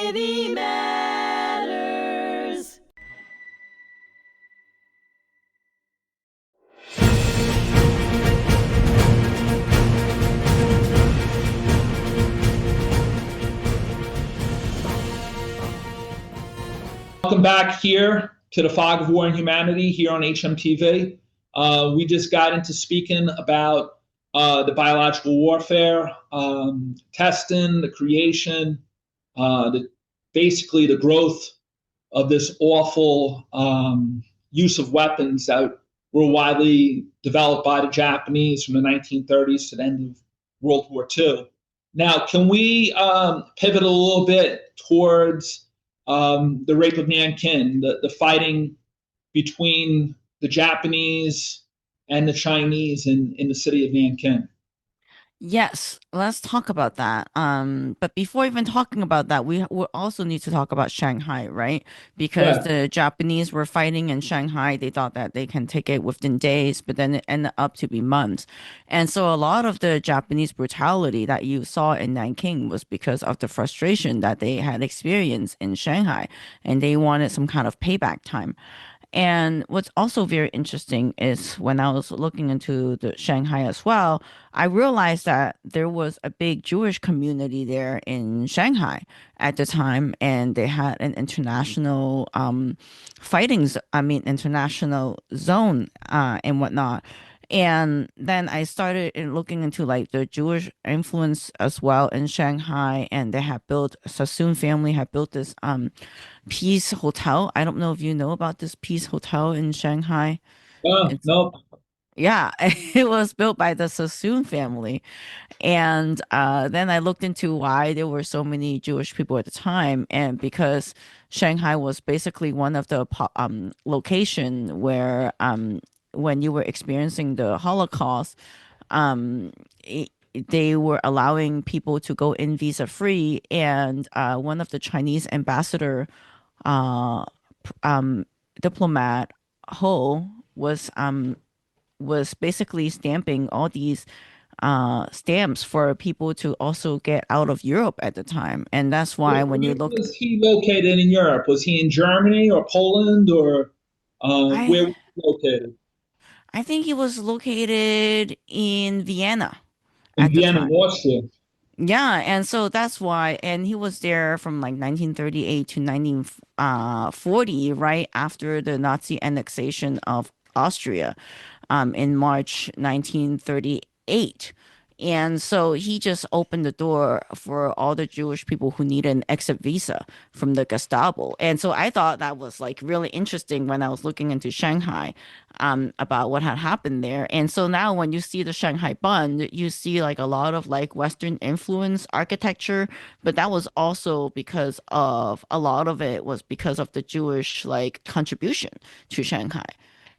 Society Matters. Welcome back here to the Fog of War and Humanity here on hmTv. We just got into speaking about the biological warfare, testing, the creation, basically the growth of this awful use of weapons that were widely developed by the Japanese from the 1930s to the end of World War II. Now, can we pivot a little bit towards the Rape of Nanking, the fighting between the Japanese and the Chinese in the city of Nanking? Yes, let's talk about that. But before even talking about that, we also need to talk about Shanghai, right? Because Yeah. the Japanese were fighting in Shanghai. They thought that they can take it within days, but then it ended up to be months. And so a lot of the Japanese brutality that you saw in Nanking was because of the frustration that they had experienced in Shanghai, and they wanted some kind of payback time. And what's also very interesting is when I was looking into the Shanghai as well, I realized that there was a big Jewish community there in Shanghai at the time, and they had an international international zone and whatnot. And then I started looking into like the Jewish influence as well in Shanghai, and they had built Sassoon family had built this Peace Hotel. I don't know if you know about this Peace Hotel in Shanghai. It's No. yeah, it was built by the Sassoon family. And then I looked into why there were so many Jewish people at the time, and because Shanghai was basically one of the location where when you were experiencing the Holocaust, um, it, they were allowing people to go in visa free, and one of the Chinese ambassador uh, diplomat Ho was basically stamping all these stamps for people to also get out of Europe at the time, and that's why when you Where look, was he located in Europe? Was he in Germany or Poland or I where was he located? I think he was located in Vienna In at the Vienna, time. Austria. Yeah, and so that's why, and he was there from like 1938 to 1940, right after the Nazi annexation of Austria, in March 1938. And so he just opened the door for all the Jewish people who needed an exit visa from the Gestapo. And so I thought that was like really interesting when I was looking into Shanghai, about what had happened there. And so now when you see the Shanghai Bund, you see like a lot of like Western influence architecture, but that was also because of a lot of it was because of the Jewish like contribution to Shanghai,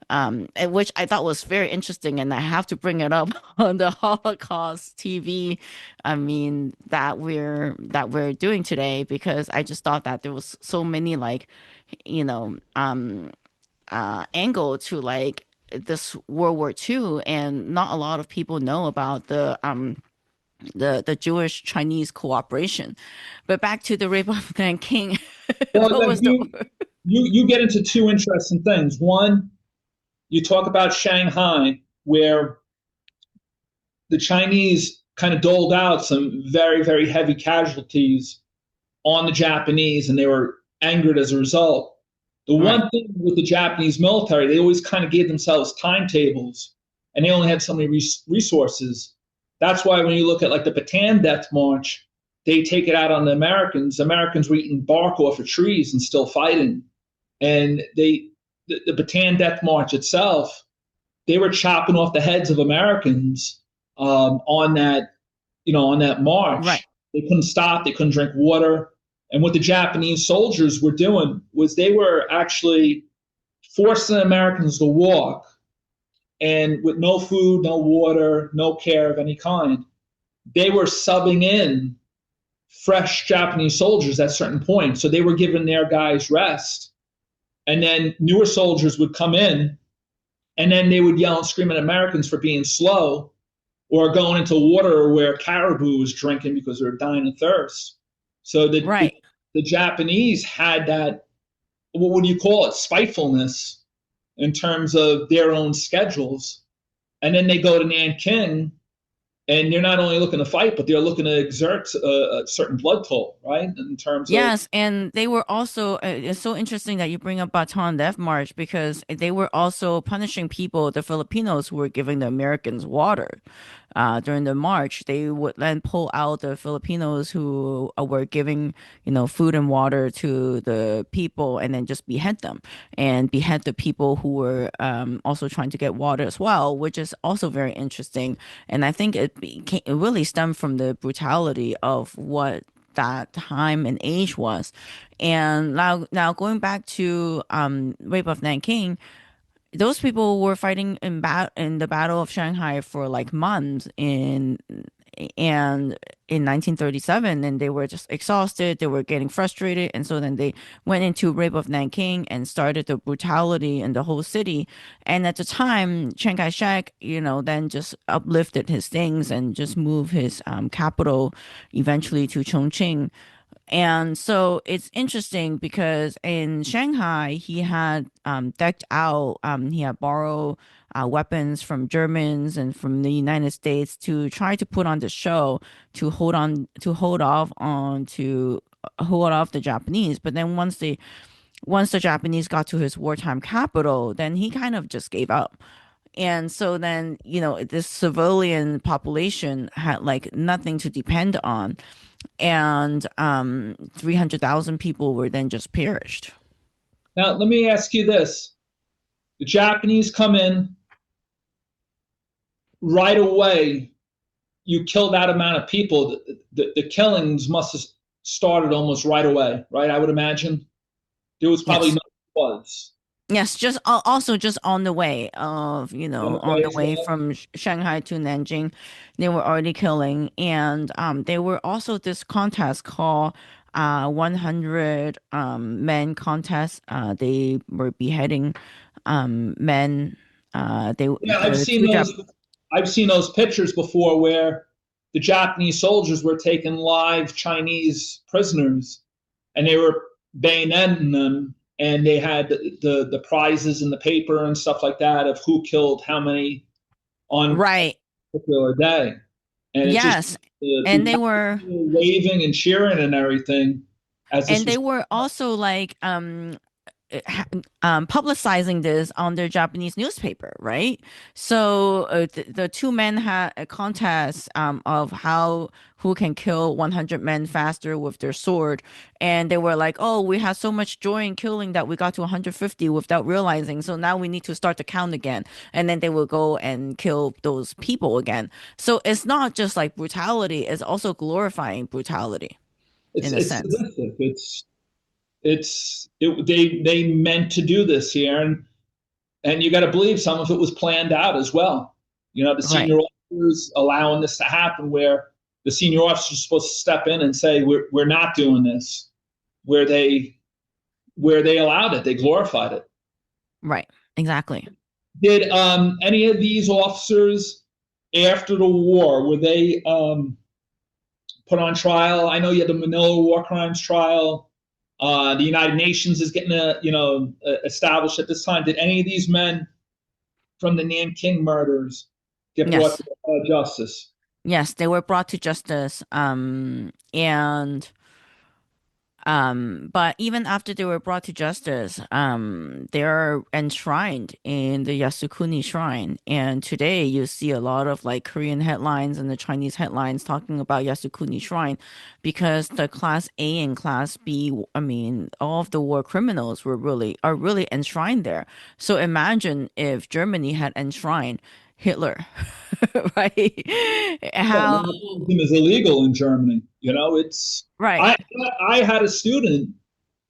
and which I thought was very interesting, and I have to bring it up on the Holocaust TV. That we're doing today because I just thought that there was so many like, you know, angle to like this World War II, and not a lot of people know about the Jewish Chinese cooperation. But back to the Rape of Nanking, Well, what like was the you get into two interesting things. One, you talk about Shanghai, where the Chinese kind of doled out some very, very heavy casualties on the Japanese, and they were angered as a result. The right? one thing with the Japanese military, they always kind of gave themselves timetables, and they only had so many resources. That's why when you look at like the Bataan Death March, they take it out on the Americans. Americans were eating bark off of trees and still fighting, and the Bataan Death March itself, they were chopping off the heads of Americans on that, on that Right. march. They couldn't stop. They couldn't drink water. And what the Japanese soldiers were doing was they were actually forcing Americans to walk, and with no food, no water, no care of any kind, they were subbing in fresh Japanese soldiers at certain points. So they were giving their guys rest. And then newer soldiers would come in, and then they would yell and scream at Americans for being slow or going into water where caribou was drinking because they were dying of thirst. So Right. the Japanese had that, what do you call it, spitefulness in terms of their own schedules. And then they go to Nanking, and they're not only looking to fight, but they're looking to exert a certain blood toll, right? In terms of, Yes, and they were also, it's so interesting that you bring up Bataan Death March because they were also punishing people, the Filipinos who were giving the Americans water. During the march, they would then pull out the Filipinos who were giving, food and water to the people and then just behead them and behead the people who were also trying to get water as well, which is also very interesting. And I think it really stemmed from the brutality of what that time and age was. And now going back to Rape of Nanking, those people were fighting in the Battle of Shanghai for like months and in 1937, and they were just exhausted, they were getting frustrated, and so then they went into Rape of Nanking and started the brutality in the whole city. And at the time, Chiang Kai-shek, then just uplifted his things and just moved his capital eventually to Chongqing. And so it's interesting because in Shanghai, he had decked out, he had borrowed weapons from Germans and from the United States to try to put on the show to hold off the Japanese. But then once the Japanese got to his wartime capital, then he kind of just gave up. And so then, this civilian population had like nothing to depend on, and 300,000 people were then just perished. now let me ask you this. The Japanese come in right away. You kill that amount of people. The killings must have started almost right away, right? I would imagine there was probably Yes. no floods. Yes, also just on the way of, on the way Well. from Shanghai to Nanjing, they were already killing. And there were also this contest called 100 men contest. They were beheading men. Yeah, The two Jap I've seen those pictures before where the Japanese soldiers were taking live Chinese prisoners, and they were bayoneting them, and they had the prizes in the paper and stuff like that of who killed how many on right. a particular day, and it just Yes. the And they were Japanese were waving and cheering and everything as this and they was. were also like publicizing this on their Japanese newspaper, right? So the two men had a contest of who can kill 100 men faster with their sword, and they were like, "Oh, we had so much joy in killing that we got to 150 without realizing. So now we need to start the count again." And then they will go and kill those people again. So it's not just like brutality; it's also glorifying brutality in a It's sense. sadistic. They meant to do this here, and you got to believe some of it was planned out as well. The Right. senior officers allowing this to happen, where the senior officers are supposed to step in and say, "We're not doing this," where they allowed it, they glorified it. Right. Exactly. Did any of these officers after the war were they put on trial? I know you had the Manila War Crimes trial. The United Nations is getting established at this time. Did any of these men from the Nanking murders get brought Yes. to justice? Yes, they were brought to justice. But even after they were brought to justice, they're enshrined in the Yasukuni Shrine. And today you see a lot of like Korean headlines and the Chinese headlines talking about Yasukuni Shrine because the Class A and Class B, I mean, all of the war criminals are really enshrined there. So imagine if Germany had enshrined Hitler, right? Yeah, How, Nazism is illegal in Germany. It's right. I had a student,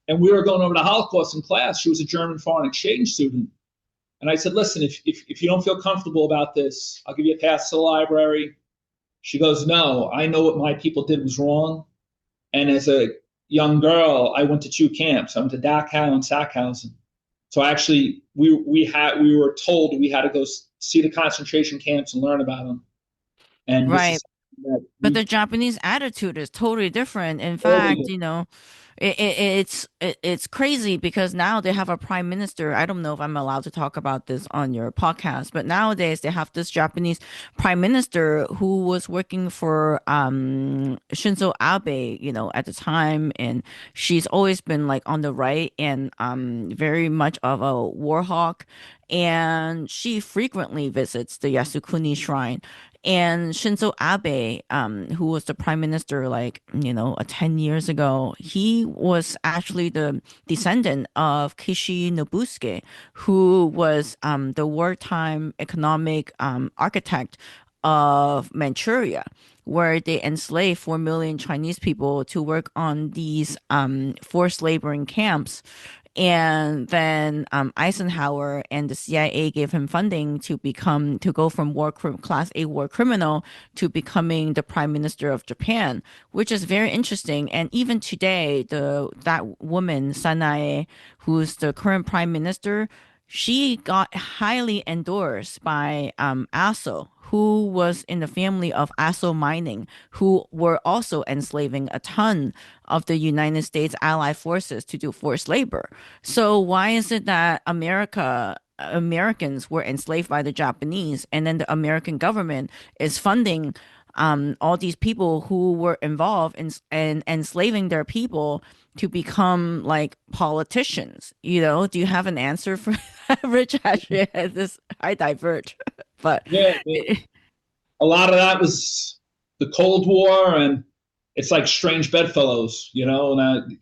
and we were going over the Holocaust in class. She was a German foreign exchange student, and I said, "Listen, if you don't feel comfortable about this, I'll give you a pass to the library." She goes, "No, I know what my people did was wrong." And as a young girl, I went to two camps. I went to Dachau and Sachsenhausen. So actually, we were told we had to go see the concentration camps and learn about them. And this is Right. that But we the Japanese attitude is totally different. In fact, totally you know, it's crazy because now they have a prime minister. I don't know if I'm allowed to talk about this on your podcast, but nowadays they have this Japanese prime minister who was working for Shinzo Abe, you know, at the time, and she's always been like on the right and very much of a war hawk. And she frequently visits the Yasukuni Shrine. And Shinzo Abe, who was the prime minister like, you know, 10 years ago, he was actually the descendant of Kishi Nobusuke, who was the wartime economic architect of Manchuria, where they enslaved 4 million Chinese people to work on these forced laboring camps. And then Eisenhower and the CIA gave him funding to go from class A war criminal to becoming the prime minister of Japan, which is very interesting. And even today, the that woman Sanae, who's the current prime minister, she got highly endorsed by Aso, who was in the family of Aso Mining, who were also enslaving a ton of the United States allied forces to do forced labor. So why is it that Americans were enslaved by the Japanese, and then the American government is funding all these people who were involved in enslaving their people to become like politicians? You know, do you have an answer for that, Rich? Actually, this I diverge, but yeah, a lot of that was the Cold War, and it's like strange bedfellows, you know. And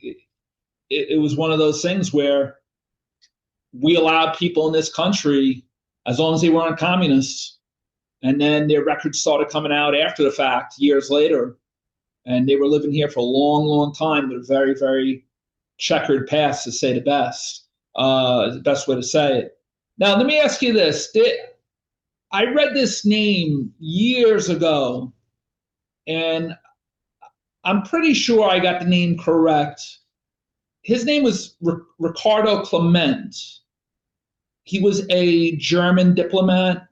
it was one of those things where we allowed people in this country, as long as they weren't communists, and then their records started coming out after the fact, years later, and they were living here for a long, long time with a very, very checkered past, to say the best way to say it. Now, let me ask you this. I read this name years ago, and I'm pretty sure I got the name correct. His name was Ricardo Clement. He was a German diplomat,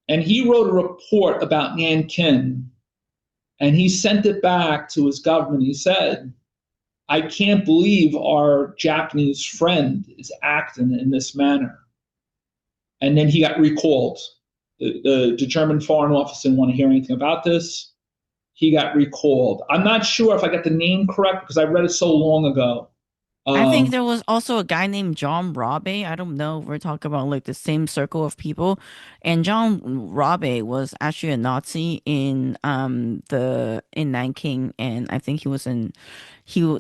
and he wrote a report about Nanking, and he sent it back to his government. He said, I can't believe our Japanese friend is acting in this manner. And then he got recalled. The German Foreign Office didn't want to hear anything about this. He got recalled. I'm not sure if I got the name correct because I read it so long ago. I think Um, there was also a guy named John Rabe. I don't know if we're talking about like the same circle of people. And John Rabe was actually a Nazi in Nanking, and I think he would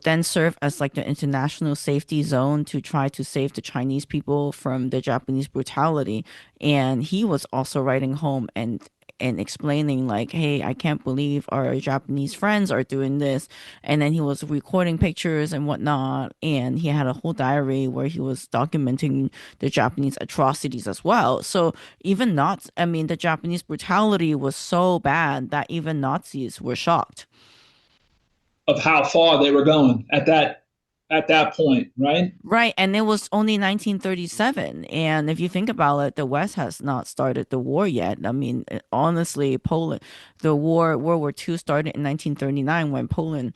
then serve as like the international safety zone to try to save the Chinese people from the Japanese brutality. And he was also writing home and explaining like, hey, I can't believe our Japanese friends are doing this. And then he was recording pictures and whatnot, and he had a whole diary where he was documenting the Japanese atrocities as well. So even not, I mean, the Japanese brutality was so bad that even Nazis were shocked. of how far they were going at that point, right? Right, and it was only 1937. And if you think about it, the West has not started the war yet. I mean, honestly, World War II started in 1939 when And Poland,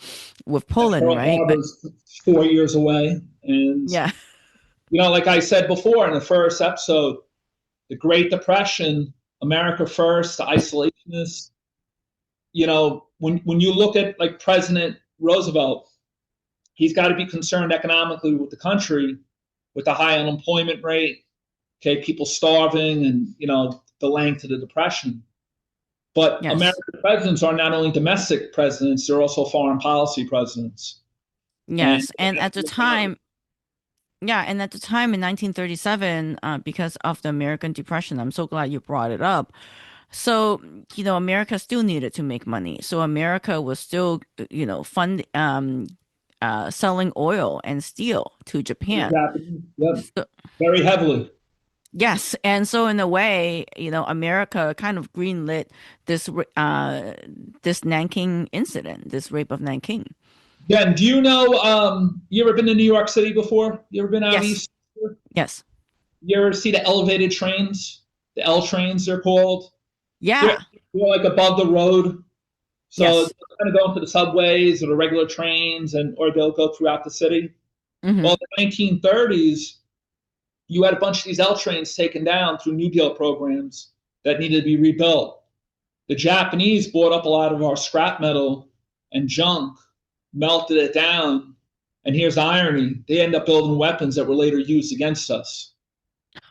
Pearl right? But Harbor's 4 years away. And, yeah, like I said before in the first episode, the Great Depression, America First, the isolationists, when you look at like President Roosevelt, he's got to be concerned economically with the country, with the high unemployment rate, okay, people starving, and the length of the depression. But yes. American presidents are not only domestic presidents; they're also foreign policy presidents. And Yes, and at the time, yeah, and at the time in 1937, because of the American Depression, I'm so glad you brought it up. So, you know, America still needed to make money. So America was still, you know, selling oil and steel to the Japan. Japanese, yep, So, very heavily. yes, and so in a way, you know, America kind of greenlit this Nanking incident, this rape of Nanking. Jen, do you know? You ever been to New York City before? You ever been out Yes, east? yes, You ever see the elevated trains? The L trains, they're called. They're, yeah. they're like above the road. So Yes. they'll kind of go into the subways or the regular trains, and or they'll go throughout the city. Mm-hmm. Well, in the 1930s, you had a bunch of these L trains taken down through New Deal programs that needed to be rebuilt. The Japanese bought up a lot of our scrap metal and junk, melted it down, and here's the irony: they end up building weapons that were later used against us.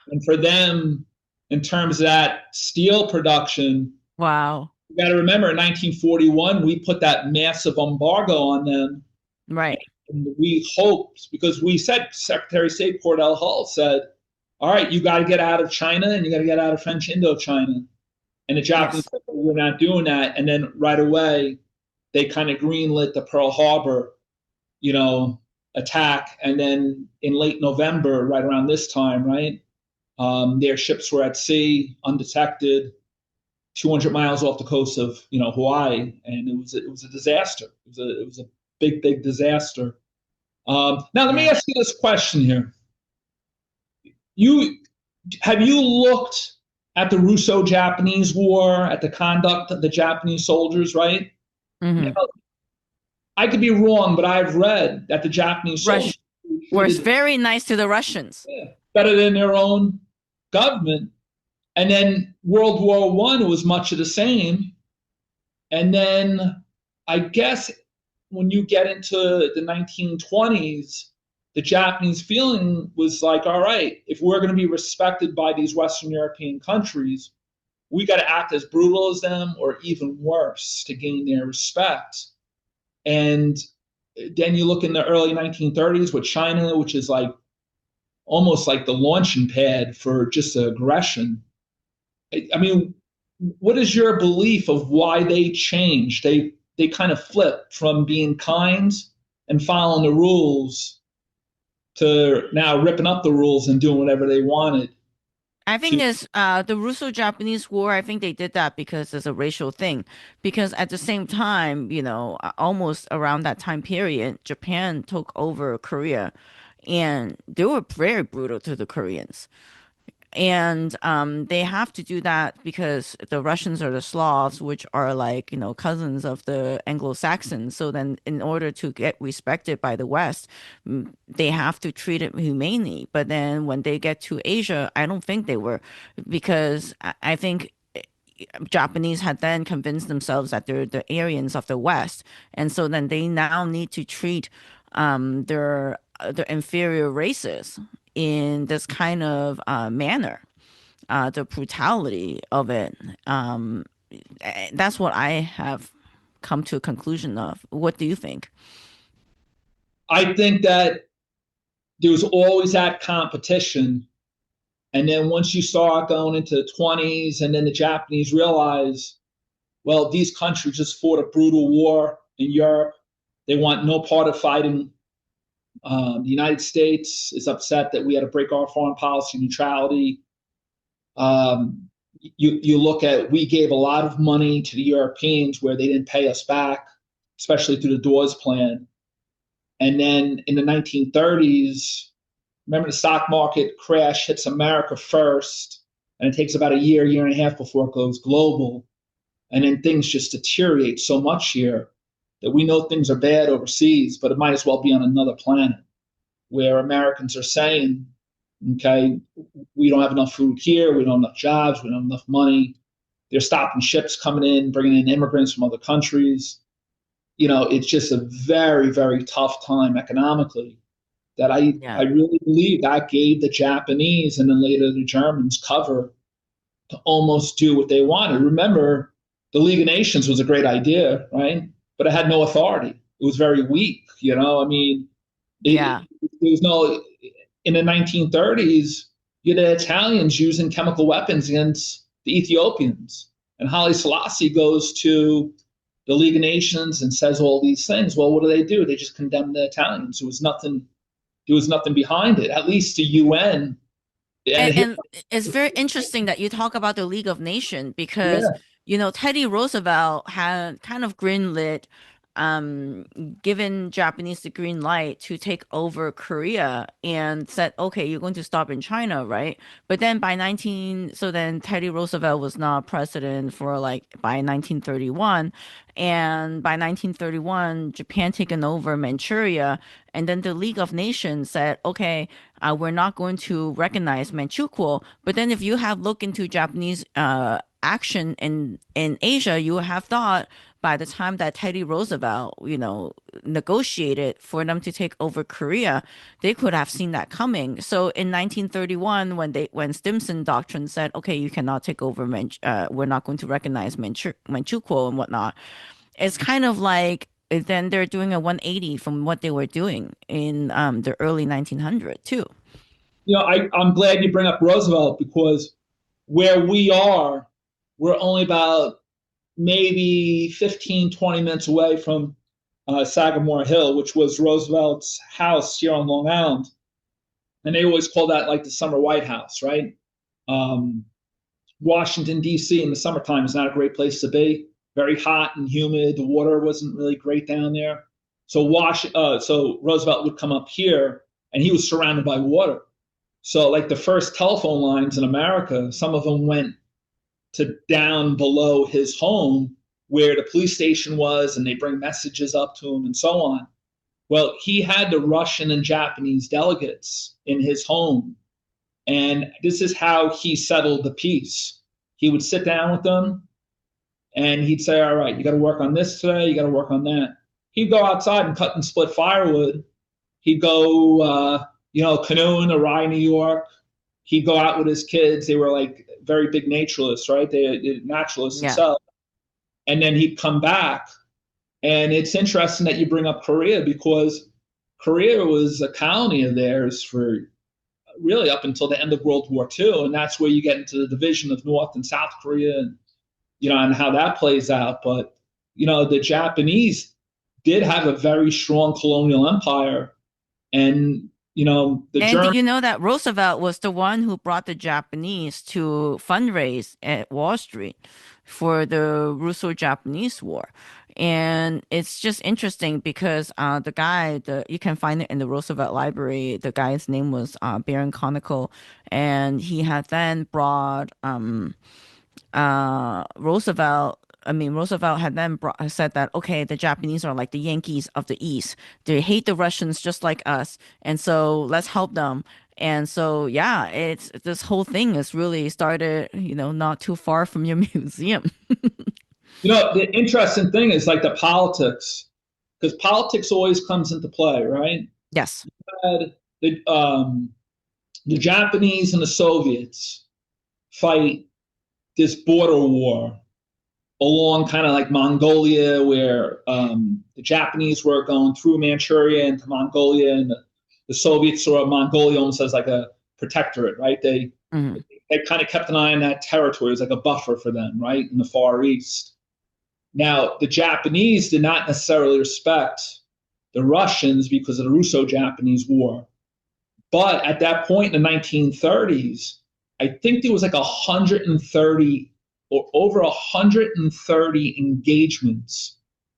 And for them, in terms of that steel production, Wow. you got to remember in 1941, we put that massive embargo on them. Right. And we hoped, because we said, Secretary of State Cordell Hull said, all right, you got to get out of China and you got to get out of French Indochina. And the Japanese Yes. said, we're not doing that. And then right away, they kind of greenlit the Pearl Harbor, you know, attack. And then in late November, right around this time, right, their ships were at sea, undetected, 200 miles off the coast of Hawaii, and it was a disaster. It was a big disaster. Now let me Yeah. ask you this question here: You have you looked at the Russo-Japanese War, at the conduct of the Japanese soldiers? Right Mm-hmm. now, I could be wrong, but I've read that the Japanese soldiers Rush were was treated very nice to the Russians. better than their own government. And then World War One was much of the same. And then I guess when you get into the 1920s, the Japanese feeling was like, all right, if we're going to be respected by these Western European countries, we got to act as brutal as them or even worse to gain their respect. And then you look in the early 1930s with China, which is like almost like the launching pad for just aggression. I mean, what is your belief of why they changed? They kind of flipped from being kind and following the rules to now ripping up the rules and doing whatever they wanted. I think To it's the Russo-Japanese War. I think they did that because it's a racial thing. Because at the same time, almost around that time period, Japan took over Korea, and they were very brutal to the Koreans. And they have to do that because the Russians are the Slavs, which are like, cousins of the Anglo-Saxons. So then, in order to get respected by the West, they have to treat it humanely. But then when they get to Asia, I don't think they were, because I think Japanese had then convinced themselves that they're the Aryans of the West, and so then they now need to treat their inferior races in this kind of manner. The brutality of it. That's what I have come to a conclusion of. What do you think? I think that there was always that competition. And then once you start going into the 20s, and then the Japanese realize, well, these countries just fought a brutal war in Europe. They want no part of fighting. The United States is upset that we had to break our foreign policy neutrality. Um, you look at, we gave a lot of money to the Europeans where they didn't pay us back, especially through the Dawes Plan. And then in the 1930s, remember the stock market crash hits America first, and it takes about a year and a half before it goes global. And then things just deteriorate so much here that we know things are bad overseas, but it might as well be on another planet where Americans are saying, okay, we don't have enough food here, we don't have enough jobs, we don't have enough money. They're stopping ships coming in, bringing in immigrants from other countries. It's just a very tough time economically that I Yeah. really believe that gave the Japanese and then later the Germans cover to almost do what they wanted. Remember, the League of Nations was a great idea, right? But it had no authority. It was very weak. I mean, Yeah. there was no, in the 1930s, you had the Italians using chemical weapons against the Ethiopians. And Haile Selassie goes to the League of Nations and says all these things. Well, what do? They just condemn the Italians. There was nothing behind it. At least the UN. And And it's very interesting that you talk about the League of Nations because, yeah, Teddy Roosevelt had kind of greenlit given Japanese the green light to take over Korea and said, okay, you're going to stop in China, right? But then so then Teddy Roosevelt was not president for like by 1931. And by 1931, Japan taken over Manchuria. And then the League of Nations said, okay, we're not going to recognize Manchukuo. But then if you have looked into Japanese action in Asia, you have thought by the time that Teddy Roosevelt, negotiated for them to take over Korea, they could have seen that coming. So in 1931, when Stimson Doctrine said, okay, you cannot take over we're not going to recognize Manchukuo and whatnot, it's kind of like then they're doing a 180 from what they were doing in the early 1900s too. I'm glad you bring up Roosevelt, because where we are, we're only about maybe 15, 20 minutes away from Sagamore Hill, which was Roosevelt's house here on Long Island. And they always call that like the summer White House, right? Washington, D.C. in the summertime is not a great place to be. Very hot and humid. The water wasn't really great down there. So Roosevelt would come up here, and he was surrounded by water. So like the first telephone lines in America, some of them went to down below his home where the police station was, and they bring messages up to him and so on. Well, he had the Russian and Japanese delegates in his home, and this is how he settled the peace. He would sit down with them, and he'd say, all right, you got to work on this today, you got to work on that. He'd go outside and cut and split firewood. He'd go, canoeing to Rye, New York. He'd go out with his kids. They were like very big naturalists, right? They're naturalists themselves. And then he'd come back. And it's interesting that you bring up Korea, because Korea was a colony of theirs for really up until the end of World War II. And that's where you get into the division of North and South Korea and how that plays out. But, the Japanese did have a very strong colonial empire. And and you know that Roosevelt was the one who brought the Japanese to fundraise at Wall Street for the Russo-Japanese War. And it's just interesting because the guy, you can find it in the Roosevelt Library. The guy's name was Baron Conical, and he had then brought Roosevelt had then said that, okay, the Japanese are like the Yankees of the East. They hate the Russians just like us. And so let's help them. And so, yeah, this whole thing is really started, not too far from your museum. The interesting thing is like the politics, because politics always comes into play, right? Yes. You had the Japanese and the Soviets fight this border war along kind of like Mongolia, where the Japanese were going through Manchuria into Mongolia, and the Soviets saw Mongolia almost as like a protectorate, right? They kind of kept an eye on that territory. It was like a buffer for them, right, in the Far East. Now, the Japanese did not necessarily respect the Russians because of the Russo-Japanese War. But at that point in the 1930s, I think there was like 130 or over 130 engagements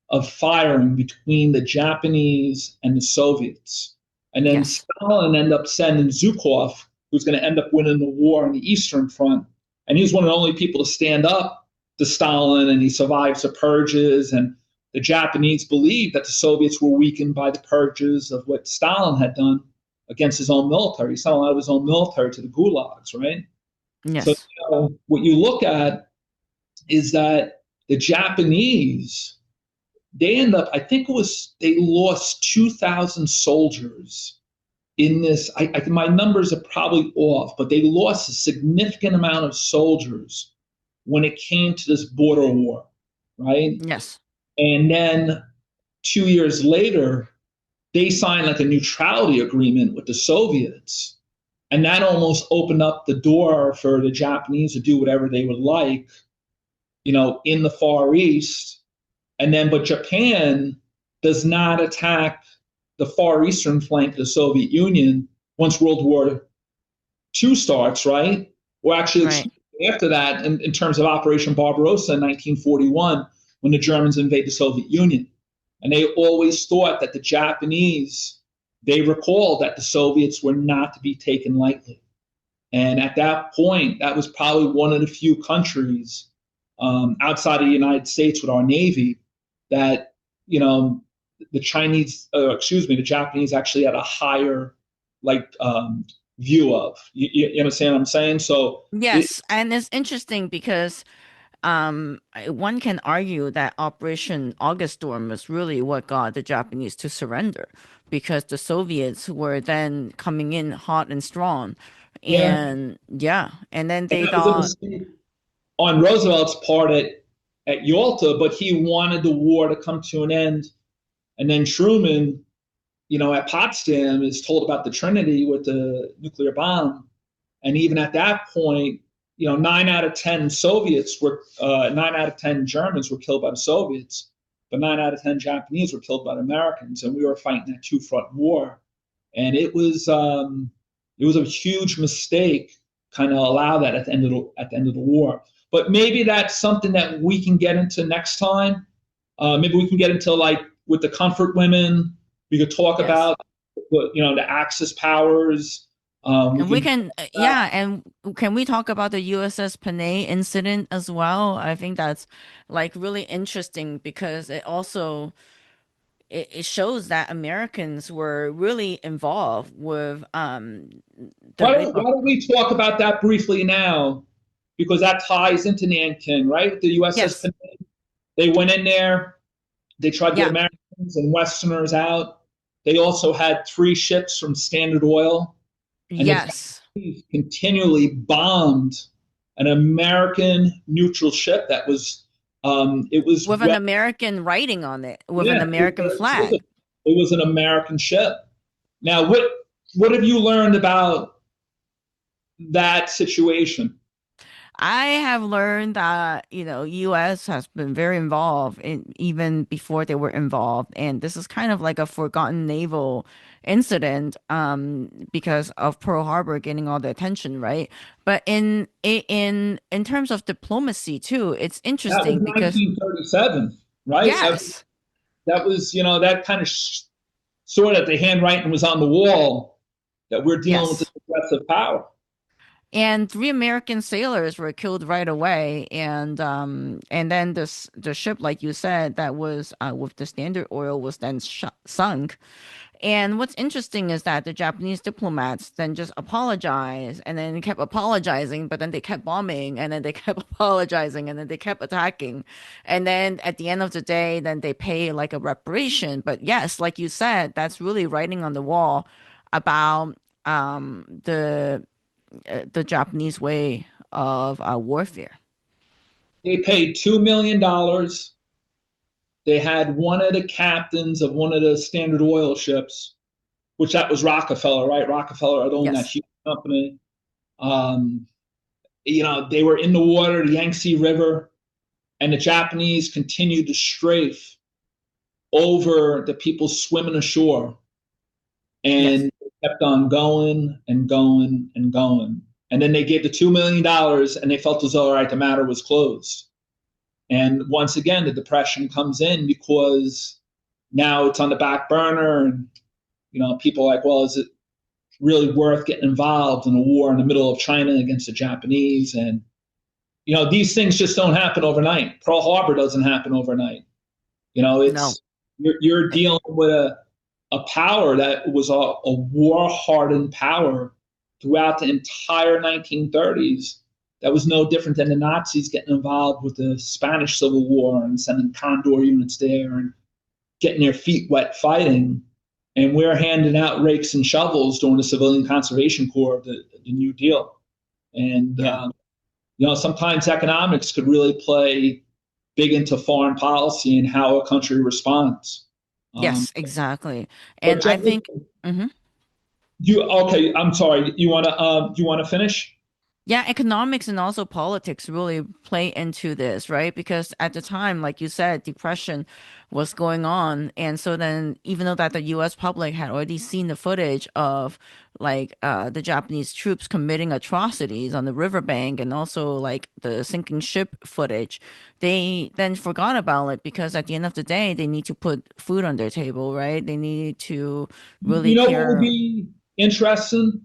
of firing between the Japanese and the Soviets. And then Stalin ended up sending Zhukov, who's going to end up winning the war on the Eastern Front. And he was one of the only people to stand up to Stalin, and he survived the purges. And the Japanese believed that the Soviets were weakened by the purges of what Stalin had done against his own military. He sent a lot of his own military to the gulags, right? Yes. So what you look at is that the Japanese, they end up, I think they lost 2,000 soldiers in this. My numbers are probably off, but they lost a significant amount of soldiers when it came to this border war, right? Yes. And then 2 years later, they signed like a neutrality agreement with the Soviets. And that almost opened up the door for the Japanese to do whatever they would like, in the Far East. But Japan does not attack the Far Eastern flank of the Soviet Union once World War II starts, right? Or actually, right after that, in terms of Operation Barbarossa in 1941, when the Germans invade the Soviet Union. And they always thought that the Japanese, they recalled that the Soviets were not to be taken lightly. And at that point, that was probably one of the few countries outside of the United States with our Navy that, you know, the the Japanese actually had a higher like view of. You understand what I'm saying? So Yes, and it's interesting because one can argue that Operation August Storm was really what got the Japanese to surrender because the Soviets were then coming in hot and strong. yeah, And yeah, and then and they that was a thought, mistake on Roosevelt's part at Yalta, but he wanted the war to come to an end. And then Truman, at Potsdam is told about the Trinity with the nuclear bomb. And even at that point, 9 out of 10 Germans were killed by the Soviets, but 9 out of 10 Japanese were killed by the Americans. And we were fighting that two-front war. And it was a huge mistake kind of allow that at the end of the war. But maybe that's something that we can get into next time. Maybe we can get into like with the comfort women. We could talk yes. about the Axis powers. We And we could can, yeah, and can we talk about the USS Panay incident as well? I think that's like really interesting because it shows that Americans were really involved with the why rape don't of, why don't we talk about that briefly now? Because that ties into Nanking, right? The USS yes, Panay. They went in there. They tried to get yeah, Americans and Westerners out. They also had 3 ships from Standard Oil, and the yes, Japanese continually bombed an American neutral ship that was it was with an American writing on it, with an yeah American flag. it was an American ship. Now what have you learned about that situation? I have learned that, US has been very involved in even before they were involved. And this is kind of like a forgotten naval incident because of Pearl Harbor getting all the attention, right? But in terms of diplomacy too, it's That was interesting because 1937, right? That yes, that was that kind of saw that the handwriting was on the wall that we're dealing with yes. this aggressive power. And 3 American sailors were killed right away, and then the ship, like you said, that was with the Standard Oil was then sunk. And what's interesting is that the Japanese diplomats then just apologized, and then kept apologizing, but then they kept bombing, and then they kept apologizing, and then they kept attacking, and then at the end of the day, then they pay like a reparation. But yes, like you said, that's really writing on the wall about the Japanese way of warfare. They paid $2 million. They had one of the captains of one of the Standard Oil ships, which that was Rockefeller, right? Rockefeller had owned that Yes, huge company. Um, they were in the water, the Yangtze River, and the Japanese continued to strafe over the people swimming ashore, yes, and kept on going and going and going. And then they gave the $2 million, and they felt as though, all right, the matter was closed. And once again, the depression comes in because now it's on the back burner, and people are like, well, is it really worth getting involved in a war in the middle of China against the Japanese? And these things just don't happen overnight. Pearl Harbor doesn't happen overnight. no, It's you're dealing with a power that was a war hardened power throughout the entire 1930s. That was no different than the Nazis getting involved with the Spanish Civil War and sending Condor units there and getting their feet wet fighting. And we're handing out rakes and shovels during the Civilian Conservation Corps, the New Deal. And, yeah. sometimes economics could really play big into foreign policy and how a country responds. Um, Yes, exactly. but And I Jen, think, mhm. okay? I'm sorry. You want to finish? Yeah, economics and also politics really play into this, right? Because at the time, like you said, depression was going on. And so then even though that the US public had already seen the footage of the Japanese troops committing atrocities on the riverbank and also like the sinking ship footage, they then forgot about it because at the end of the day, they need to put food on their table, right? They need to really You know what would care. be interesting?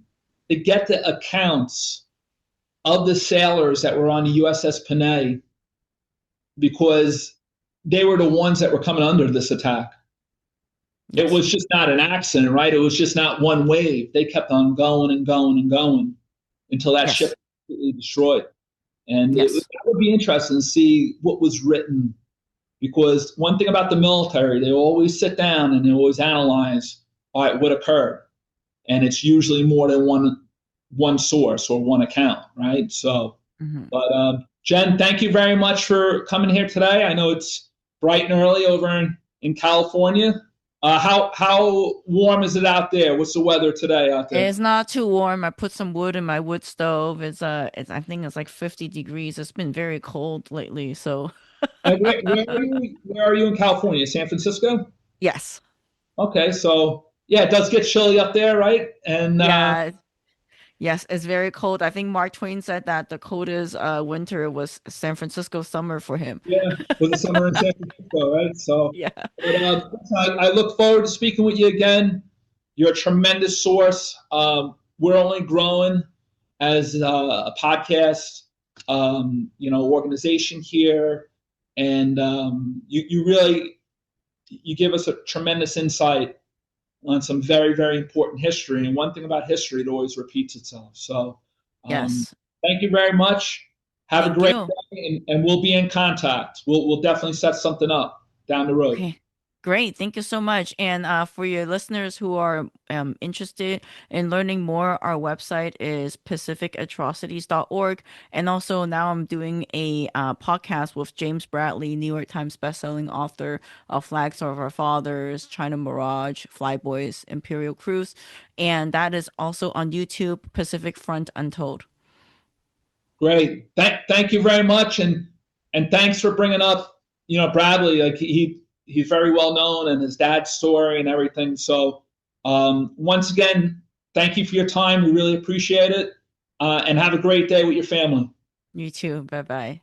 To get the accounts of the sailors that were on the USS Panay because they were the ones that were coming under this attack. It Yes. was just not an accident, right? It was just not one wave. They kept on going and going and going until that ship Yes. was completely destroyed. And Yes. that would be interesting to see what was written because one thing about the military, they always sit down and they always analyze, all right, what occurred, and it's usually more than one source or one account, right? So, Mhm. but Jen, thank you very much for coming here today. I know it's bright and early over in California. How warm is it out there? What's the weather today out there? It's not too warm. I put some wood in my wood stove. It's I think it's like 50 degrees. It's been very cold lately. So And where are you? Where are you in California? San Francisco? yes. Okay, so yeah, it does get chilly up there, right? And Yeah. Yes, it's very cold. I think Mark Twain said that the coldest winter was San Francisco summer for him. yeah, for the summer in San Francisco, right? So, Yeah. but, I look forward to speaking with you again. You're a tremendous source. We're only growing as a podcast, organization here, and you really you give us a tremendous insight on some very very important history. And one thing about history, it always repeats itself. So, um, Yes. thank you very much. Have a Thank great you. day, and we'll be in contact. We'll definitely set something up down the road. Okay. Great. Thank you so much. And for your listeners who are interested in learning more, our website is pacificatrocities.org. And also now I'm doing a podcast with James Bradley, New York Times bestselling author of Flags of Our Fathers, China Mirage, Flyboys, Imperial Cruise. And that is also on YouTube, Pacific Front Untold. Great. Thank you very much, and thanks for bringing up Bradley. Like he's very well known and his dad's story and everything. So once again, thank you for your time. We really appreciate it, and have a great day with your family. You too. Bye bye.